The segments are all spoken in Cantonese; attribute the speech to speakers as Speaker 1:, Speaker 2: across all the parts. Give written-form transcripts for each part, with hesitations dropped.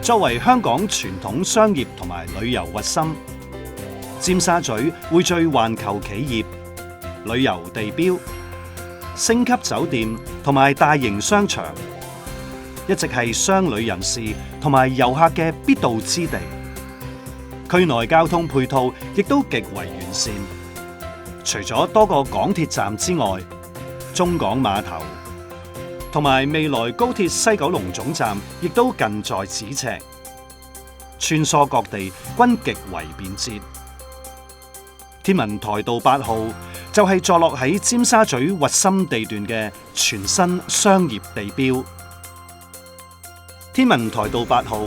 Speaker 1: 作為香港傳統商業同埋旅遊核心，尖沙咀匯聚環球企業、旅遊地標、星級酒店同埋大型商場，一直係商旅人士同埋遊客嘅必到之地。區內交通配套亦都極為完善，除咗多個港鐵站之外，中港碼頭同埋未來高鐵西九龍總站亦都近在咫尺，穿梭各地均極為便捷。天文台道8號就係坐落喺尖沙咀核心地段嘅全新商業地標。天文台道8號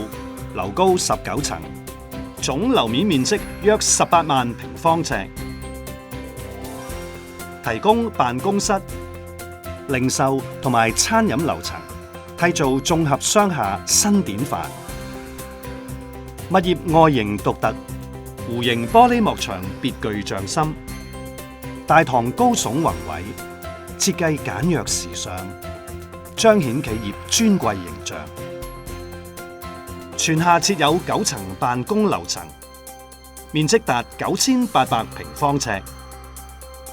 Speaker 1: 樓高19層，總樓面面積約18萬平方尺，提供辦公室、零售同埋餐飲樓層，締造綜合商廈新典範。物業外形獨特，弧形玻璃幕牆別具匠心，大堂高聳宏偉，設計簡約時尚，彰顯企業尊貴形象。全廈設有9層辦公樓層，面積達9800平方尺，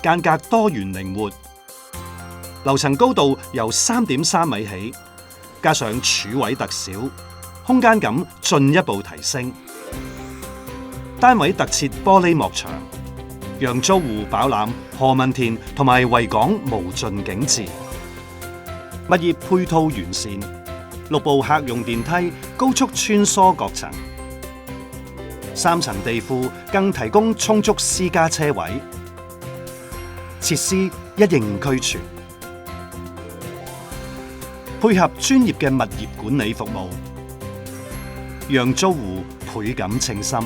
Speaker 1: 間隔多元靈活。樓層高度由3.3米起，加上柱位特小，空間感進一步提升。單位特設玻璃幕牆，讓租戶飽覽何文田同埋維港無盡景致。物業配套完善，6部客用電梯高速穿梭各層，3層地庫更提供充足私家車位，設施一應俱全，配合專業嘅物業管理服務，讓租戶倍感稱心。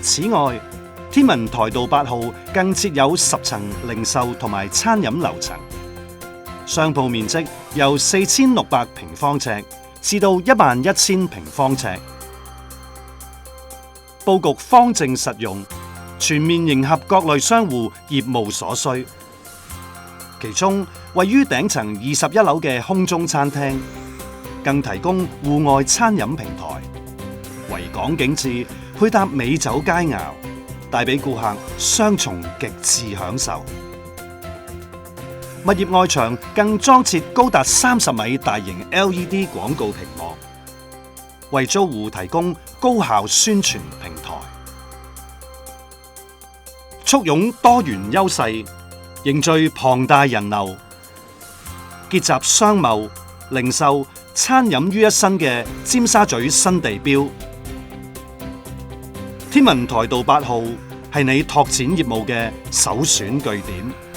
Speaker 1: 此外，天文台道8號更設有10層零售同埋餐飲樓層，商鋪面積由4600平方尺至到11000平方尺，佈局方正實用，全面迎合各類商戶業務所需。其中位於頂層21樓嘅空中餐廳，更提供戶外餐飲平台，維港景致配搭美酒佳肴，帶俾顧客雙重極致享受。物業外牆更裝設高達30米大型 LED 廣告屏幕，為租戶提供高效宣傳平台，簇擁多元優勢，凝聚龐大人流，結集商貿、零售、餐飲於一身嘅尖沙咀新地標。天文台道8號係你拓展業務嘅首選據點。